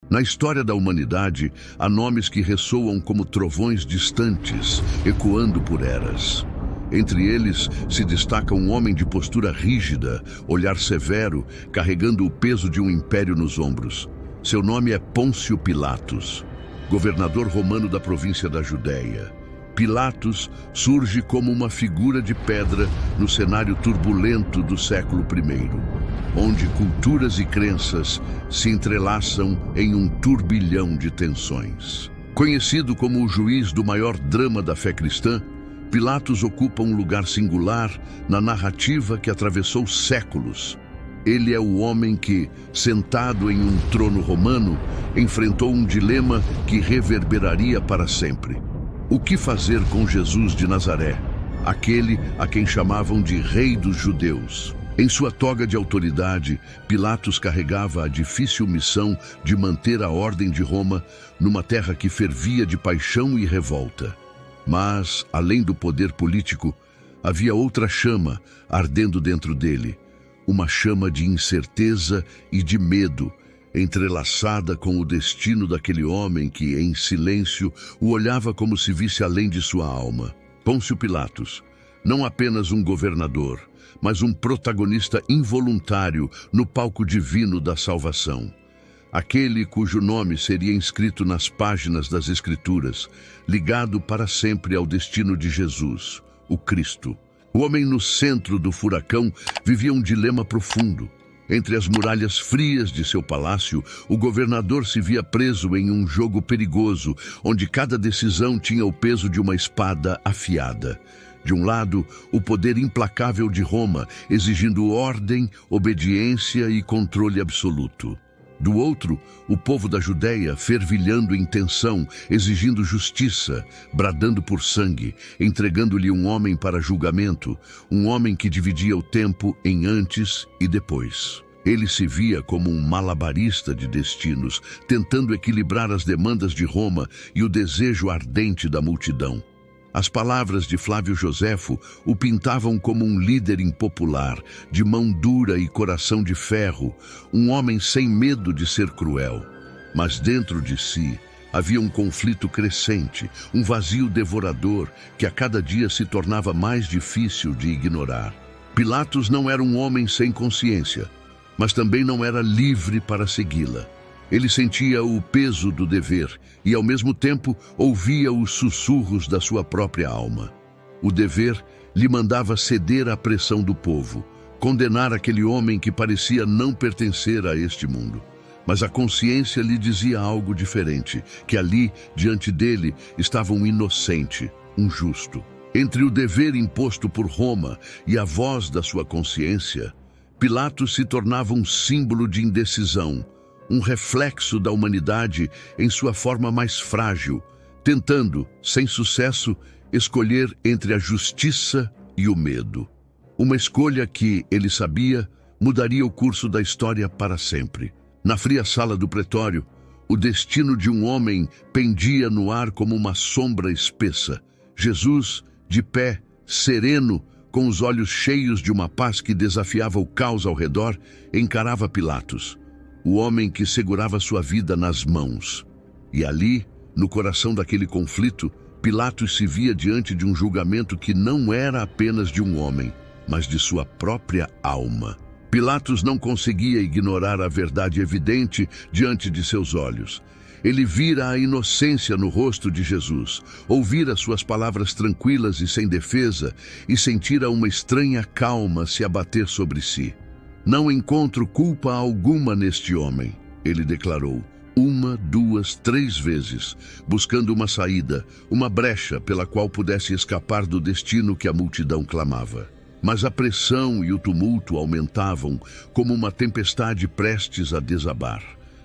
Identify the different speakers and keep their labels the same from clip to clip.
Speaker 1: Na história da humanidade, há nomes que ressoam como trovões distantes, ecoando por eras. Entre eles se destaca um homem de postura rígida, olhar severo, carregando o peso de um império nos ombros. Seu nome é Pôncio Pilatos, governador romano da província da Judéia. Pilatos surge como uma figura de pedra no cenário turbulento do século I, onde culturas e crenças se entrelaçam em um turbilhão de tensões. Conhecido como o juiz do maior drama da fé cristã, Pilatos ocupa um lugar singular na narrativa que atravessou séculos. Ele é o homem que, sentado em um trono romano, enfrentou um dilema que reverberaria para sempre. O que fazer com Jesus de Nazaré, aquele a quem chamavam de Rei dos Judeus? Em sua toga de autoridade, Pilatos carregava a difícil missão de manter a ordem de Roma numa terra que fervia de paixão e revolta. Mas, além do poder político, havia outra chama ardendo dentro dele, uma chama de incerteza e de medo, entrelaçada com o destino daquele homem que, em silêncio, o olhava como se visse além de sua alma. Pôncio Pilatos, não apenas um governador, mas um protagonista involuntário no palco divino da salvação. Aquele cujo nome seria inscrito nas páginas das Escrituras, ligado para sempre ao destino de Jesus, o Cristo. O homem no centro do furacão vivia um dilema profundo. Entre as muralhas frias de seu palácio, o governador se via preso em um jogo perigoso, onde cada decisão tinha o peso de uma espada afiada. De um lado, o poder implacável de Roma, exigindo ordem, obediência e controle absoluto. Do outro, o povo da Judéia, fervilhando em tensão, exigindo justiça, bradando por sangue, entregando-lhe um homem para julgamento, um homem que dividia o tempo em antes e depois. Ele se via como um malabarista de destinos, tentando equilibrar as demandas de Roma e o desejo ardente da multidão. As palavras de Flávio Joséfo o pintavam como um líder impopular, de mão dura e coração de ferro, um homem sem medo de ser cruel. Mas dentro de si havia um conflito crescente, um vazio devorador que a cada dia se tornava mais difícil de ignorar. Pilatos não era um homem sem consciência, mas também não era livre para segui-la. Ele sentia o peso do dever e, ao mesmo tempo, ouvia os sussurros da sua própria alma. O dever lhe mandava ceder à pressão do povo, condenar aquele homem que parecia não pertencer a este mundo. Mas a consciência lhe dizia algo diferente, que ali, diante dele, estava um inocente, um justo. Entre o dever imposto por Roma e a voz da sua consciência, Pilatos se tornava um símbolo de indecisão, um reflexo da humanidade em sua forma mais frágil, tentando, sem sucesso, escolher entre a justiça e o medo. Uma escolha que, ele sabia, mudaria o curso da história para sempre. Na fria sala do pretório, o destino de um homem pendia no ar como uma sombra espessa. Jesus, de pé, sereno, com os olhos cheios de uma paz que desafiava o caos ao redor, encarava Pilatos, o homem que segurava sua vida nas mãos. E ali, no coração daquele conflito, Pilatos se via diante de um julgamento que não era apenas de um homem, mas de sua própria alma. Pilatos não conseguia ignorar a verdade evidente diante de seus olhos. Ele vira a inocência no rosto de Jesus, ouvira suas palavras tranquilas e sem defesa, e sentira uma estranha calma se abater sobre si. Não encontro culpa alguma neste homem, ele declarou, 1, 2, 3 vezes, buscando uma saída, uma brecha pela qual pudesse escapar do destino que a multidão clamava. Mas a pressão e o tumulto aumentavam como uma tempestade prestes a desabar.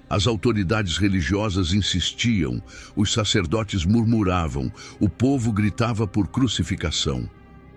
Speaker 1: As autoridades religiosas insistiam, os sacerdotes murmuravam, o povo gritava por crucificação.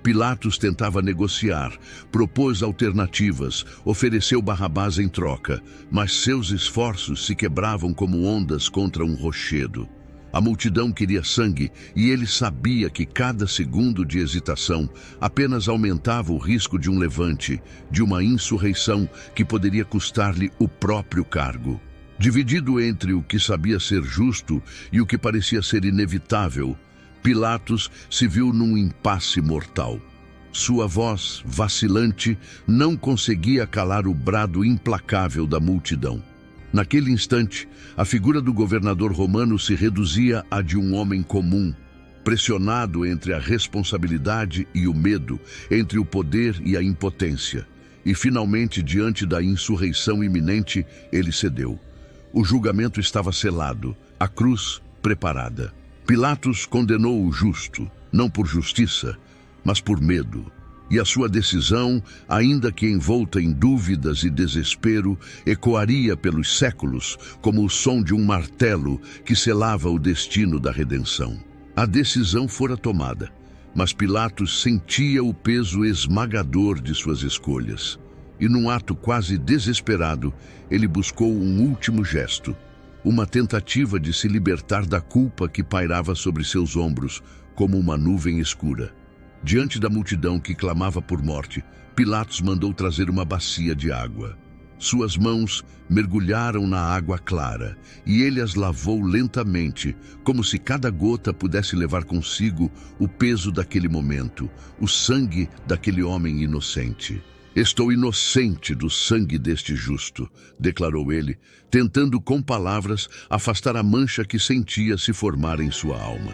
Speaker 1: Pilatos tentava negociar, propôs alternativas, ofereceu Barrabás em troca, mas seus esforços se quebravam como ondas contra um rochedo. A multidão queria sangue e ele sabia que cada segundo de hesitação apenas aumentava o risco de um levante, de uma insurreição que poderia custar-lhe o próprio cargo. Dividido entre o que sabia ser justo e o que parecia ser inevitável, Pilatos se viu num impasse mortal. Sua voz, vacilante, não conseguia calar o brado implacável da multidão. Naquele instante, a figura do governador romano se reduzia à de um homem comum, pressionado entre a responsabilidade e o medo, entre o poder e a impotência. E, finalmente, diante da insurreição iminente, ele cedeu. O julgamento estava selado, a cruz preparada. Pilatos condenou o justo, não por justiça, mas por medo. E a sua decisão, ainda que envolta em dúvidas e desespero, ecoaria pelos séculos como o som de um martelo que selava o destino da redenção. A decisão fora tomada, mas Pilatos sentia o peso esmagador de suas escolhas. E num ato quase desesperado, ele buscou um último gesto, uma tentativa de se libertar da culpa que pairava sobre seus ombros como uma nuvem escura. Diante da multidão que clamava por morte, Pilatos mandou trazer uma bacia de água. Suas mãos mergulharam na água clara e ele as lavou lentamente, como se cada gota pudesse levar consigo o peso daquele momento, o sangue daquele homem inocente. "Estou inocente do sangue deste justo", declarou ele, tentando com palavras afastar a mancha que sentia se formar em sua alma.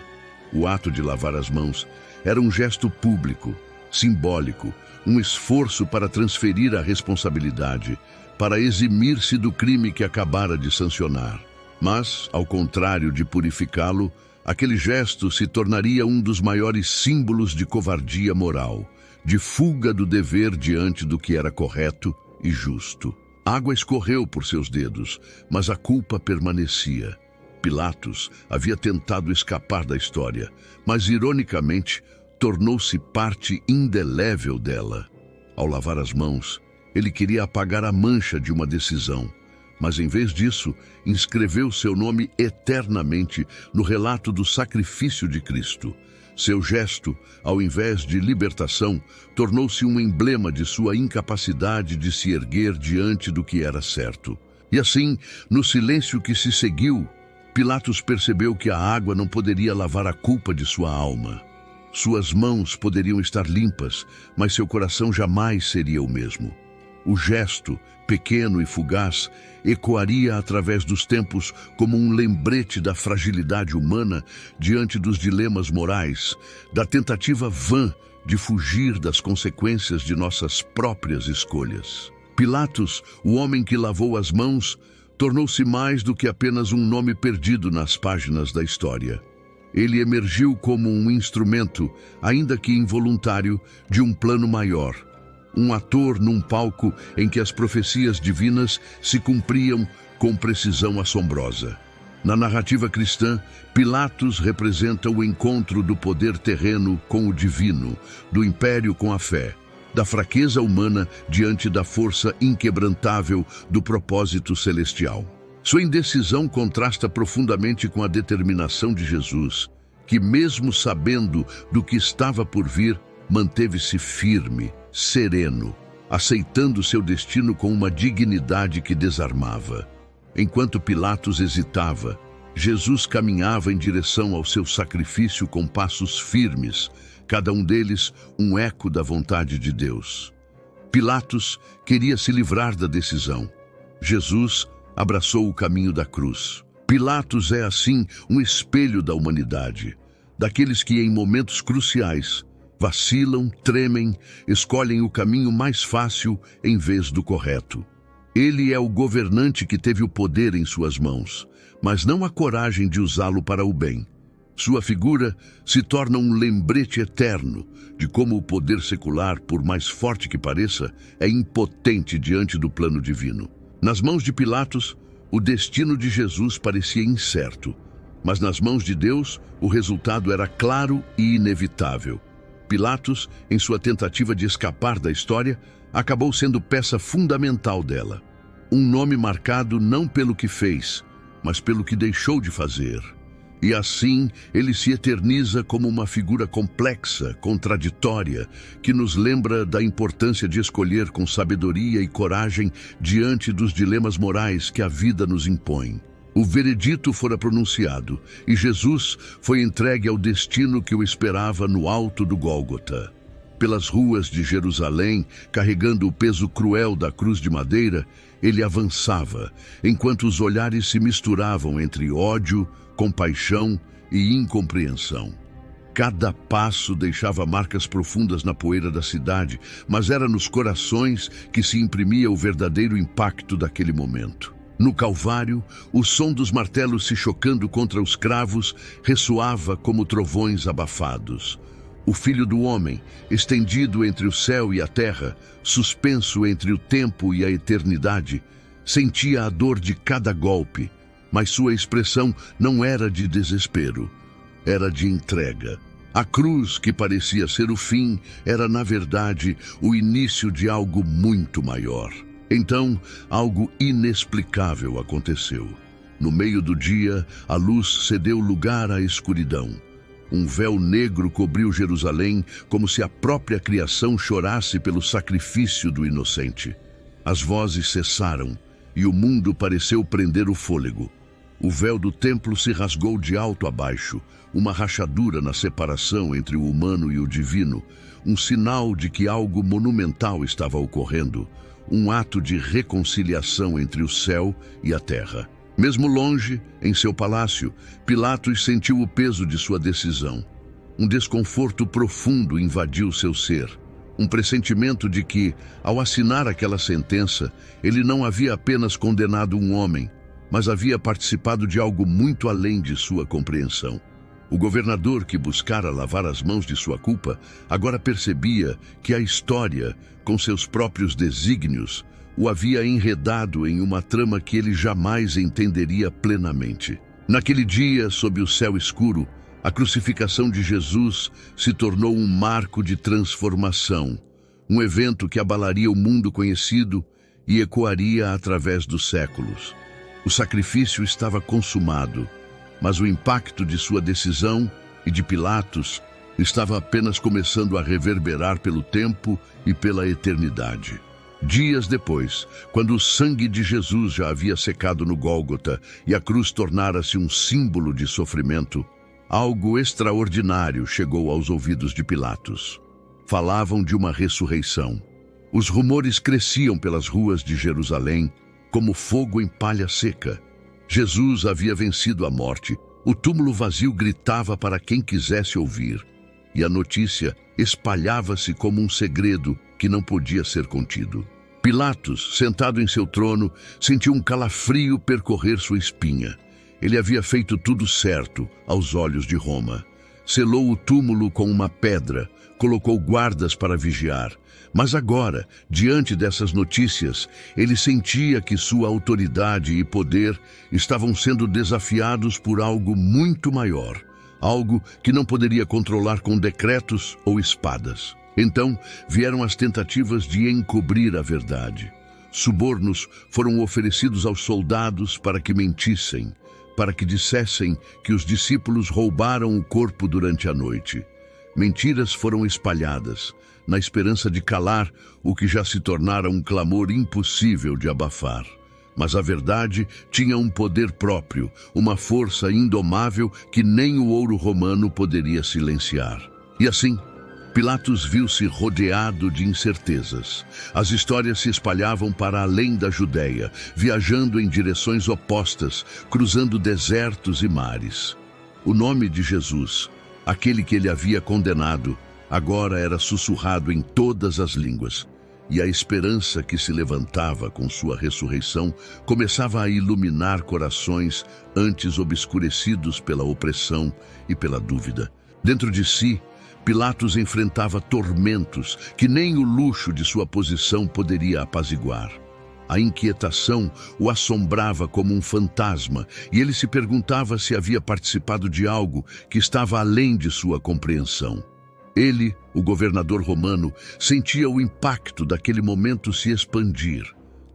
Speaker 1: O ato de lavar as mãos era um gesto público, simbólico, um esforço para transferir a responsabilidade, para eximir-se do crime que acabara de sancionar. Mas, ao contrário de purificá-lo, aquele gesto se tornaria um dos maiores símbolos de covardia moral, de fuga do dever diante do que era correto e justo. Água escorreu por seus dedos, mas a culpa permanecia. Pilatos havia tentado escapar da história, mas, ironicamente, tornou-se parte indelével dela. Ao lavar as mãos, ele queria apagar a mancha de uma decisão, mas, em vez disso, inscreveu seu nome eternamente no relato do sacrifício de Cristo. Seu gesto, ao invés de libertação, tornou-se um emblema de sua incapacidade de se erguer diante do que era certo. E assim, no silêncio que se seguiu, Pilatos percebeu que a água não poderia lavar a culpa de sua alma. Suas mãos poderiam estar limpas, mas seu coração jamais seria o mesmo. O gesto, pequeno e fugaz, ecoaria através dos tempos como um lembrete da fragilidade humana diante dos dilemas morais, da tentativa vã de fugir das consequências de nossas próprias escolhas. Pilatos, o homem que lavou as mãos, tornou-se mais do que apenas um nome perdido nas páginas da história. Ele emergiu como um instrumento, ainda que involuntário, de um plano maior. Um ator num palco em que as profecias divinas se cumpriam com precisão assombrosa. Na narrativa cristã, Pilatos representa o encontro do poder terreno com o divino, do império com a fé, da fraqueza humana diante da força inquebrantável do propósito celestial. Sua indecisão contrasta profundamente com a determinação de Jesus, que, mesmo sabendo do que estava por vir, manteve-se firme, sereno, aceitando seu destino com uma dignidade que desarmava. Enquanto Pilatos hesitava, Jesus caminhava em direção ao seu sacrifício com passos firmes, cada um deles um eco da vontade de Deus. Pilatos queria se livrar da decisão. Jesus abraçou o caminho da cruz. Pilatos é, assim, um espelho da humanidade, daqueles que, em momentos cruciais, vacilam, tremem, escolhem o caminho mais fácil em vez do correto. Ele é o governante que teve o poder em suas mãos, mas não a coragem de usá-lo para o bem. Sua figura se torna um lembrete eterno de como o poder secular, por mais forte que pareça, é impotente diante do plano divino. Nas mãos de Pilatos, o destino de Jesus parecia incerto, mas nas mãos de Deus, o resultado era claro e inevitável. Pilatos, em sua tentativa de escapar da história, acabou sendo peça fundamental dela. Um nome marcado não pelo que fez, mas pelo que deixou de fazer. E assim ele se eterniza como uma figura complexa, contraditória, que nos lembra da importância de escolher com sabedoria e coragem diante dos dilemas morais que a vida nos impõe. O veredito fora pronunciado e Jesus foi entregue ao destino que o esperava no alto do Gólgota. Pelas ruas de Jerusalém, carregando o peso cruel da cruz de madeira, ele avançava, enquanto os olhares se misturavam entre ódio, compaixão e incompreensão. Cada passo deixava marcas profundas na poeira da cidade, mas era nos corações que se imprimia o verdadeiro impacto daquele momento. No Calvário, o som dos martelos se chocando contra os cravos ressoava como trovões abafados. O Filho do Homem, estendido entre o céu e a terra, suspenso entre o tempo e a eternidade, sentia a dor de cada golpe, mas sua expressão não era de desespero, era de entrega. A cruz, que parecia ser o fim, era, na verdade, o início de algo muito maior. Então, algo inexplicável aconteceu. No meio do dia, a luz cedeu lugar à escuridão. Um véu negro cobriu Jerusalém, como se a própria criação chorasse pelo sacrifício do inocente. As vozes cessaram, e o mundo pareceu prender o fôlego. O véu do templo se rasgou de alto a baixo, uma rachadura na separação entre o humano e o divino, um sinal de que algo monumental estava ocorrendo, um ato de reconciliação entre o céu e a terra. Mesmo longe, em seu palácio, Pilatos sentiu o peso de sua decisão. Um desconforto profundo invadiu seu ser. Um pressentimento de que, ao assinar aquela sentença, ele não havia apenas condenado um homem, mas havia participado de algo muito além de sua compreensão. O governador que buscara lavar as mãos de sua culpa, agora percebia que a história, com seus próprios desígnios, o havia enredado em uma trama que ele jamais entenderia plenamente. Naquele dia, sob o céu escuro, a crucificação de Jesus se tornou um marco de transformação, um evento que abalaria o mundo conhecido e ecoaria através dos séculos. O sacrifício estava consumado, mas o impacto de sua decisão e de Pilatos estava apenas começando a reverberar pelo tempo e pela eternidade. Dias depois, quando o sangue de Jesus já havia secado no Gólgota e a cruz tornara-se um símbolo de sofrimento, algo extraordinário chegou aos ouvidos de Pilatos. Falavam de uma ressurreição. Os rumores cresciam pelas ruas de Jerusalém como fogo em palha seca. Jesus havia vencido a morte. O túmulo vazio gritava para quem quisesse ouvir, e a notícia espalhava-se como um segredo que não podia ser contido. Pilatos, sentado em seu trono, sentiu um calafrio percorrer sua espinha. Ele havia feito tudo certo aos olhos de Roma. Selou o túmulo com uma pedra, colocou guardas para vigiar. Mas agora, diante dessas notícias, ele sentia que sua autoridade e poder estavam sendo desafiados por algo muito maior, algo que não poderia controlar com decretos ou espadas. Então vieram as tentativas de encobrir a verdade. Subornos foram oferecidos aos soldados para que mentissem, para que dissessem que os discípulos roubaram o corpo durante a noite. Mentiras foram espalhadas, na esperança de calar o que já se tornara um clamor impossível de abafar. Mas a verdade tinha um poder próprio, uma força indomável que nem o ouro romano poderia silenciar. E assim, Pilatos viu-se rodeado de incertezas. As histórias se espalhavam para além da Judéia, viajando em direções opostas, cruzando desertos e mares. O nome de Jesus, aquele que ele havia condenado, agora era sussurrado em todas as línguas. E a esperança que se levantava com sua ressurreição começava a iluminar corações antes obscurecidos pela opressão e pela dúvida. Dentro de si, Pilatos enfrentava tormentos que nem o luxo de sua posição poderia apaziguar. A inquietação o assombrava como um fantasma e ele se perguntava se havia participado de algo que estava além de sua compreensão. Ele, o governador romano, sentia o impacto daquele momento se expandir,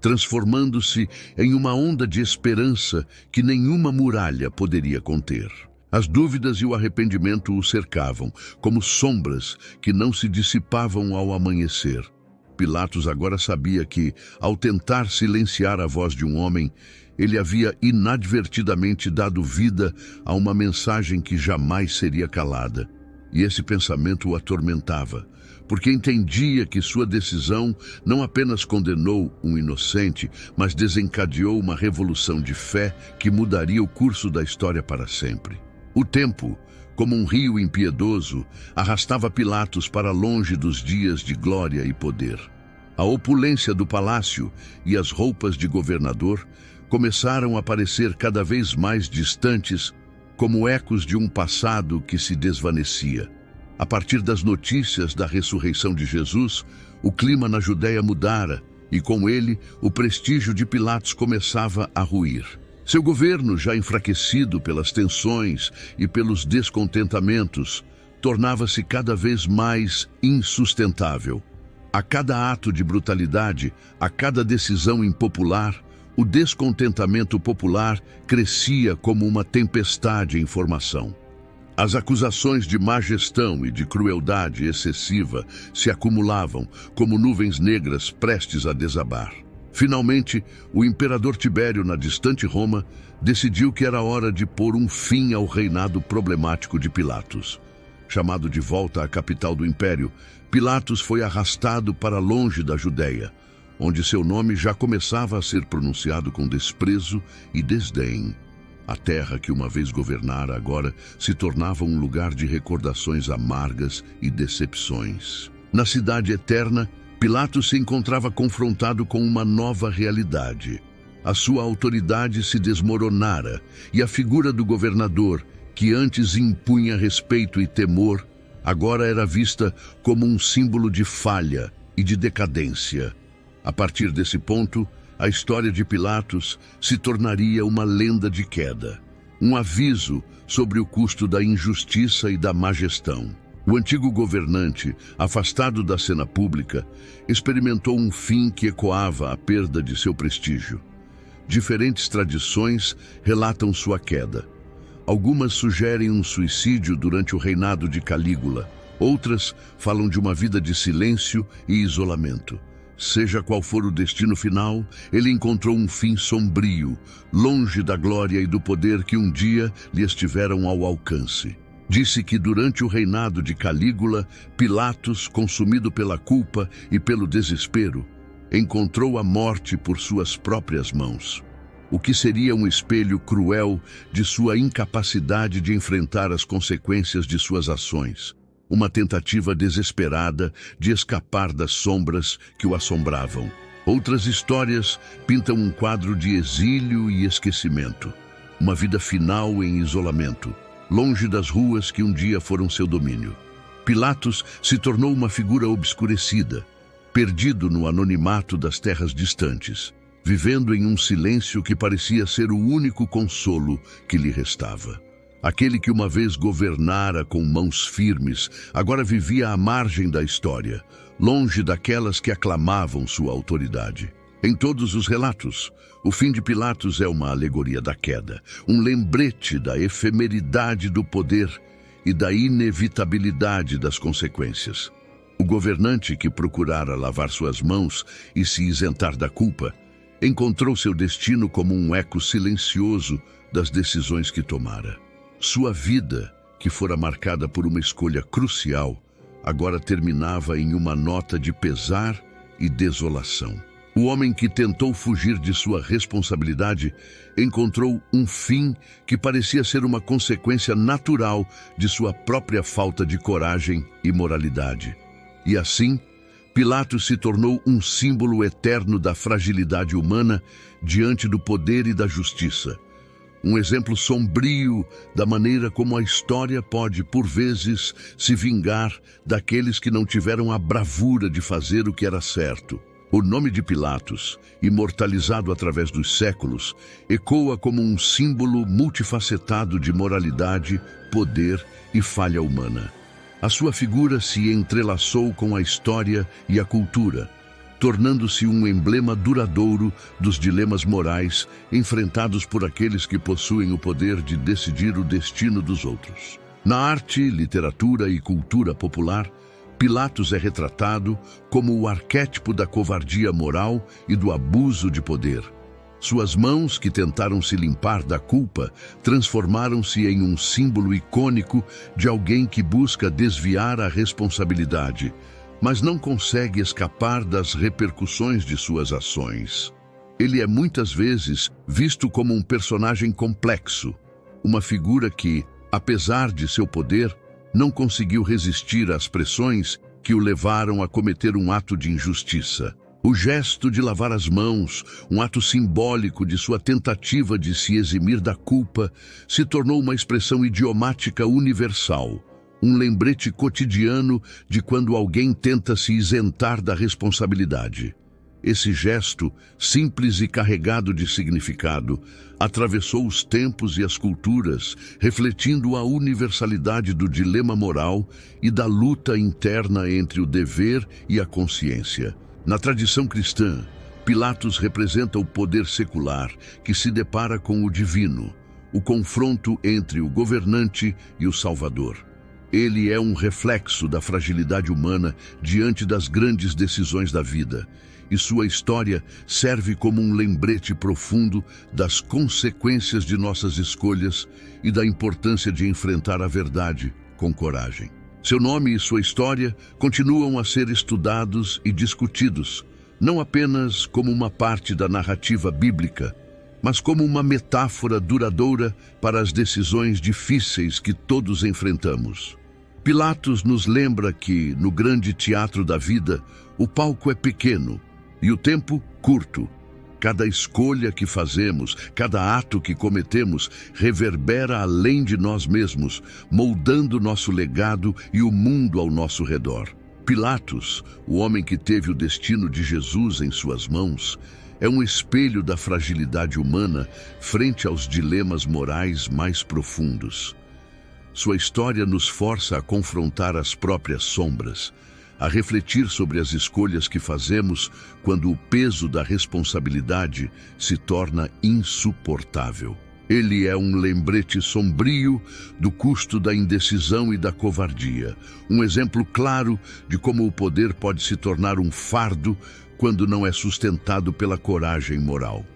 Speaker 1: transformando-se em uma onda de esperança que nenhuma muralha poderia conter. As dúvidas e o arrependimento o cercavam, como sombras que não se dissipavam ao amanhecer. Pilatos agora sabia que, ao tentar silenciar a voz de um homem, ele havia inadvertidamente dado vida a uma mensagem que jamais seria calada. E esse pensamento o atormentava, porque entendia que sua decisão não apenas condenou um inocente, mas desencadeou uma revolução de fé que mudaria o curso da história para sempre. O tempo, como um rio impiedoso, arrastava Pilatos para longe dos dias de glória e poder. A opulência do palácio e as roupas de governador começaram a parecer cada vez mais distantes, como ecos de um passado que se desvanecia. A partir das notícias da ressurreição de Jesus, o clima na Judéia mudara e, com ele, o prestígio de Pilatos começava a ruir. Seu governo, já enfraquecido pelas tensões e pelos descontentamentos, tornava-se cada vez mais insustentável. A cada ato de brutalidade, a cada decisão impopular, o descontentamento popular crescia como uma tempestade em formação. As acusações de má gestão e de crueldade excessiva se acumulavam como nuvens negras prestes a desabar. Finalmente, o imperador Tibério, na distante Roma, decidiu que era hora de pôr um fim ao reinado problemático de Pilatos. Chamado de volta à capital do império, Pilatos foi arrastado para longe da Judéia, onde seu nome já começava a ser pronunciado com desprezo e desdém. A terra que uma vez governara agora se tornava um lugar de recordações amargas e decepções. Na cidade eterna, Pilatos se encontrava confrontado com uma nova realidade. A sua autoridade se desmoronara e a figura do governador, que antes impunha respeito e temor, agora era vista como um símbolo de falha e de decadência. A partir desse ponto, a história de Pilatos se tornaria uma lenda de queda, um aviso sobre o custo da injustiça e da má gestão. O antigo governante, afastado da cena pública, experimentou um fim que ecoava a perda de seu prestígio. Diferentes tradições relatam sua queda. Algumas sugerem um suicídio durante o reinado de Calígula, outras falam de uma vida de silêncio e isolamento. Seja qual for o destino final, ele encontrou um fim sombrio, longe da glória e do poder que um dia lhe estiveram ao alcance. Disse que durante o reinado de Calígula, Pilatos, consumido pela culpa e pelo desespero, encontrou a morte por suas próprias mãos, o que seria um espelho cruel de sua incapacidade de enfrentar as consequências de suas ações. Uma tentativa desesperada de escapar das sombras que o assombravam. Outras histórias pintam um quadro de exílio e esquecimento. Uma vida final em isolamento, longe das ruas que um dia foram seu domínio. Pilatos se tornou uma figura obscurecida, perdido no anonimato das terras distantes, vivendo em um silêncio que parecia ser o único consolo que lhe restava. Aquele que uma vez governara com mãos firmes, agora vivia à margem da história, longe daquelas que aclamavam sua autoridade. Em todos os relatos, o fim de Pilatos é uma alegoria da queda, um lembrete da efemeridade do poder e da inevitabilidade das consequências. O governante que procurara lavar suas mãos e se isentar da culpa, encontrou seu destino como um eco silencioso das decisões que tomara. Sua vida, que fora marcada por uma escolha crucial, agora terminava em uma nota de pesar e desolação. O homem que tentou fugir de sua responsabilidade encontrou um fim que parecia ser uma consequência natural de sua própria falta de coragem e moralidade. E assim, Pilatos se tornou um símbolo eterno da fragilidade humana diante do poder e da justiça. Um exemplo sombrio da maneira como a história pode, por vezes, se vingar daqueles que não tiveram a bravura de fazer o que era certo. O nome de Pilatos, imortalizado através dos séculos, ecoa como um símbolo multifacetado de moralidade, poder e falha humana. A sua figura se entrelaçou com a história e a cultura, tornando-se um emblema duradouro dos dilemas morais enfrentados por aqueles que possuem o poder de decidir o destino dos outros. Na arte, literatura e cultura popular, Pilatos é retratado como o arquétipo da covardia moral e do abuso de poder. Suas mãos, que tentaram se limpar da culpa, transformaram-se em um símbolo icônico de alguém que busca desviar a responsabilidade, mas não consegue escapar das repercussões de suas ações. Ele é muitas vezes visto como um personagem complexo, uma figura que, apesar de seu poder, não conseguiu resistir às pressões que o levaram a cometer um ato de injustiça. O gesto de lavar as mãos, um ato simbólico de sua tentativa de se eximir da culpa, se tornou uma expressão idiomática universal, um lembrete cotidiano de quando alguém tenta se isentar da responsabilidade. Esse gesto, simples e carregado de significado, atravessou os tempos e as culturas, refletindo a universalidade do dilema moral e da luta interna entre o dever e a consciência. Na tradição cristã, Pilatos representa o poder secular que se depara com o divino, o confronto entre o governante e o Salvador. Ele é um reflexo da fragilidade humana diante das grandes decisões da vida, e sua história serve como um lembrete profundo das consequências de nossas escolhas e da importância de enfrentar a verdade com coragem. Seu nome e sua história continuam a ser estudados e discutidos, não apenas como uma parte da narrativa bíblica, mas como uma metáfora duradoura para as decisões difíceis que todos enfrentamos. Pilatos nos lembra que, no grande teatro da vida, o palco é pequeno e o tempo curto. Cada escolha que fazemos, cada ato que cometemos, reverbera além de nós mesmos, moldando nosso legado e o mundo ao nosso redor. Pilatos, o homem que teve o destino de Jesus em suas mãos, é um espelho da fragilidade humana frente aos dilemas morais mais profundos. Sua história nos força a confrontar as próprias sombras, a refletir sobre as escolhas que fazemos quando o peso da responsabilidade se torna insuportável. Ele é um lembrete sombrio do custo da indecisão e da covardia, um exemplo claro de como o poder pode se tornar um fardo quando não é sustentado pela coragem moral.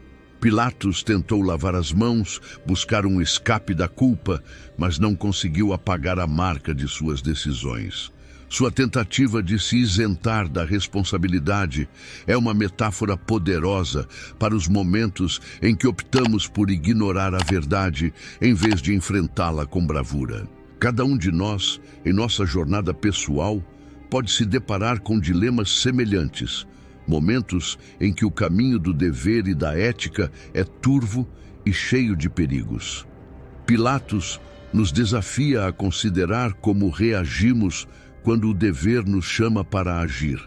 Speaker 1: Pilatos tentou lavar as mãos, buscar um escape da culpa, mas não conseguiu apagar a marca de suas decisões. Sua tentativa de se isentar da responsabilidade é uma metáfora poderosa para os momentos em que optamos por ignorar a verdade em vez de enfrentá-la com bravura. Cada um de nós, em nossa jornada pessoal, pode se deparar com dilemas semelhantes, momentos em que o caminho do dever e da ética é turvo e cheio de perigos. Pilatos nos desafia a considerar como reagimos quando o dever nos chama para agir,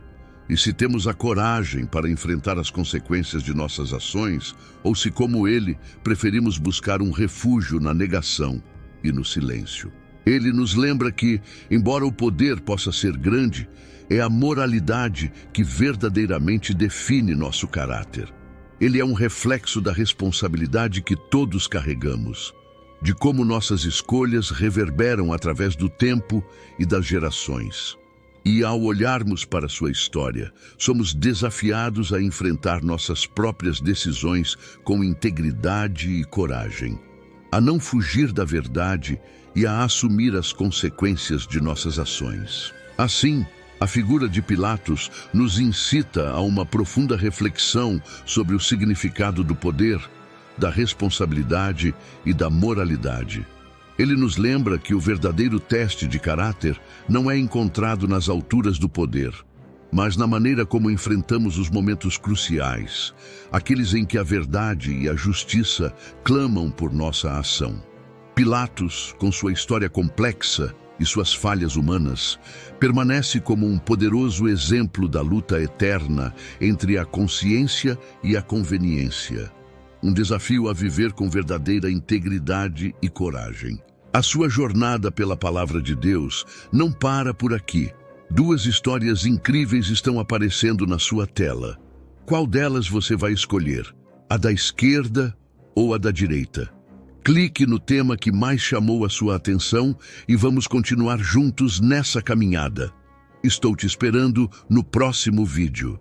Speaker 1: e se temos a coragem para enfrentar as consequências de nossas ações, ou se, como ele, preferimos buscar um refúgio na negação e no silêncio. Ele nos lembra que, embora o poder possa ser grande, é a moralidade que verdadeiramente define nosso caráter. Ele é um reflexo da responsabilidade que todos carregamos, de como nossas escolhas reverberam através do tempo e das gerações. E ao olharmos para sua história, somos desafiados a enfrentar nossas próprias decisões com integridade e coragem, a não fugir da verdade e a assumir as consequências de nossas ações. Assim, a figura de Pilatos nos incita a uma profunda reflexão sobre o significado do poder, da responsabilidade e da moralidade. Ele nos lembra que o verdadeiro teste de caráter não é encontrado nas alturas do poder, mas na maneira como enfrentamos os momentos cruciais, aqueles em que a verdade e a justiça clamam por nossa ação. Pilatos, com sua história complexa e suas falhas humanas, permanece como um poderoso exemplo da luta eterna entre a consciência e a conveniência. Um desafio a viver com verdadeira integridade e coragem. A sua jornada pela palavra de Deus não para por aqui. Duas histórias incríveis estão aparecendo na sua tela. Qual delas você vai escolher? A da esquerda ou a da direita? Clique no tema que mais chamou a sua atenção e vamos continuar juntos nessa caminhada. Estou te esperando no próximo vídeo.